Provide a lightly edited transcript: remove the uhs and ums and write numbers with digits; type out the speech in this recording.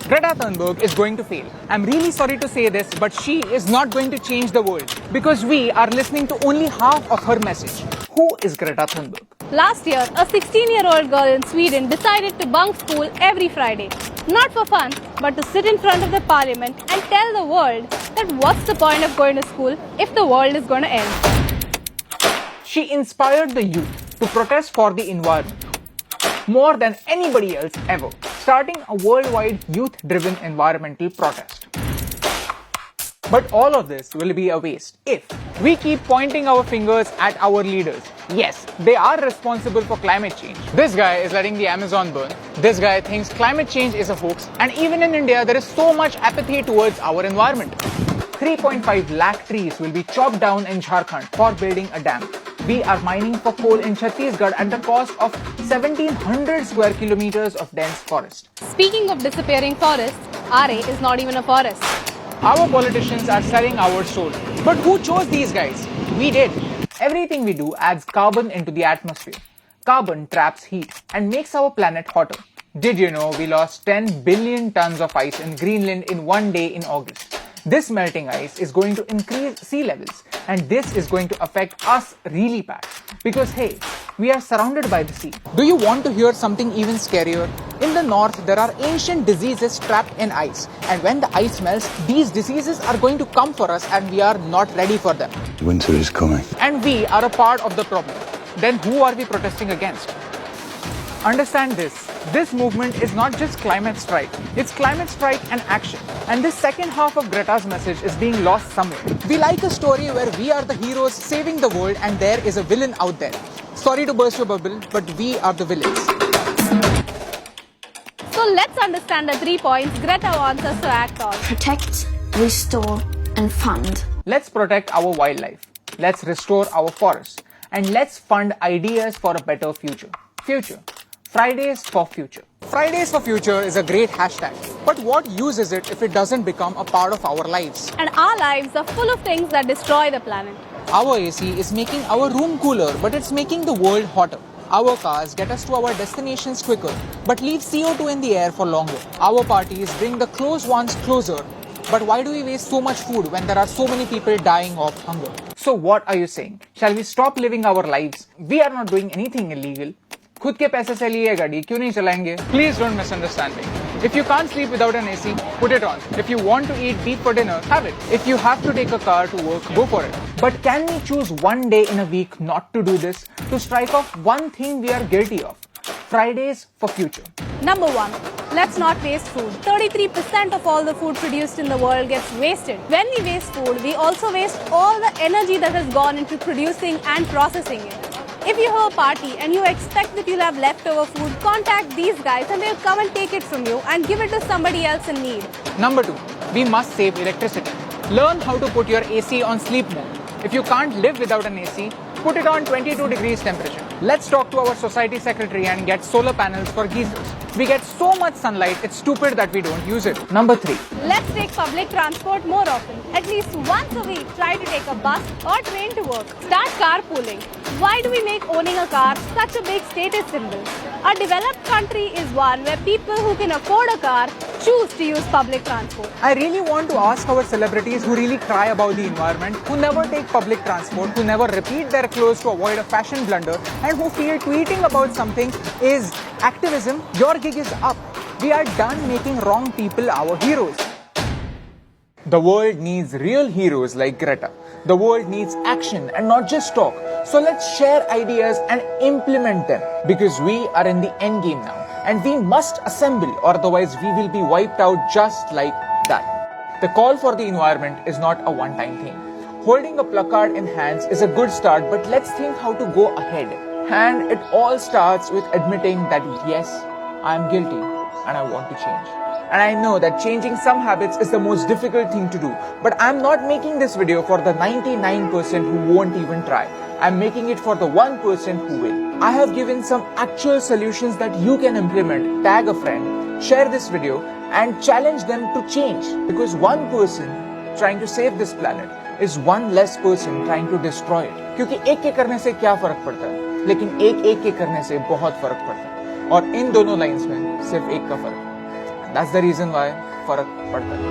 Greta Thunberg is going to fail. I'm really sorry to say this, but she is not going to change the world because we are listening to only half of her message. Who is Greta Thunberg? Last year, a 16-year-old girl in Sweden decided to bunk school every Friday. Not for fun, but to sit in front of the parliament and tell the world that what's the point of going to school if the world is going to end. She inspired the youth to protest for the environment more than anybody else ever, starting a worldwide youth-driven environmental protest. But all of this will be a waste if we keep pointing our fingers at our leaders. Yes, they are responsible for climate change. This guy is letting the Amazon burn. This guy thinks climate change is a hoax. And even in India, there is so much apathy towards our environment. 3.5 lakh trees will be chopped down in Jharkhand for building a dam. We are mining for coal in Chhattisgarh at the cost of 1700 square kilometers of dense forest. Speaking of disappearing forests, RA is not even a forest. Our politicians are selling our soul. But who chose these guys? We did. Everything we do adds carbon into the atmosphere. Carbon traps heat and makes our planet hotter. Did you know we lost 10 billion tons of ice in Greenland in one day in August? This melting ice is going to increase sea levels, and this is going to affect us really bad. Because hey, we are surrounded by the sea. Do you want to hear something even scarier? In the north, there are ancient diseases trapped in ice. And when the ice melts, these diseases are going to come for us and we are not ready for them. Winter is coming. And we are a part of the problem. Then who are we protesting against? Understand this. This movement is not just climate strike. It's climate strike and action. And this second half of Greta's message is being lost somewhere. We like a story where we are the heroes saving the world and there is a villain out there. Sorry to burst your bubble, but we are the villains. So let's understand the 3 points Greta wants us to act on. Protect, restore, and fund. Let's protect our wildlife. Let's restore our forests. And let's fund ideas for a better future. Future. Fridays for Future. Fridays for Future is a great hashtag. But what use is it if it doesn't become a part of our lives? And our lives are full of things that destroy the planet. Our AC is making our room cooler, but it's making the world hotter. Our cars get us to our destinations quicker, but leave CO2 in the air for longer. Our parties bring the close ones closer. But why do we waste so much food when there are so many people dying of hunger? So what are you saying? Shall we stop living our lives? We are not doing anything illegal. खुद के पैसे से लिए गाड़ी क्यों नहीं चलाएंगे? Please don't misunderstand me. If you can't sleep without an AC, put it on. If you want to eat beef for dinner, have it. If you have to take a car to work, go for it. But can we choose one day in a week not to do this? To strike off one thing we are guilty of? Fridays for Future. Number 1. Let's not waste food. 33% of all the food produced in the world gets wasted. When we waste food, we also waste all the energy that has gone into producing and processing it. If you have a party and you expect that you'll have leftover food, contact these guys and they'll come and take it from you and give it to somebody else in need. Number 2. We must save electricity. Learn how to put your AC on sleep mode. If you can't live without an AC, put it on 22 degrees temperature. Let's talk to our society secretary and get solar panels for geysers. We get so much sunlight, it's stupid that we don't use it. Number 3. Let's take public transport more often. At least once a week, try to take a bus or train to work. Start carpooling. Why do we make owning a car such a big status symbol? A developed country is one where people who can afford a car choose to use public transport. I really want to ask our celebrities who really cry about the environment, who never take public transport, who never repeat their clothes to avoid a fashion blunder, and who feel tweeting about something is activism. Your gig is up. We are done making wrong people our heroes. The world needs real heroes like Greta. The world needs action and not just talk. So let's share ideas and implement them because we are in the end game now and we must assemble or otherwise we will be wiped out just like that. The call for the environment is not a one-time thing. Holding a placard in hands is a good start, but let's think how to go ahead. And it all starts with admitting that yes, I am guilty and I want to change. And I know that changing some habits is the most difficult thing to do, but I'm not making this video for the 99% who won't even try. I'm making it for the 1% who will. I have given some actual solutions that you can implement. Tag a friend, share this video and challenge them to change. Because one person trying to save this planet is one less person trying to destroy it. क्योंकि एक के करने से क्या फर्क पड़ता है, लेकिन एक के करने से बहुत फर्क पड़ता है. और इन दोनों लाइंस में सिर्फ एक का फर्क है. That's the reason why फर्क पड़ता है.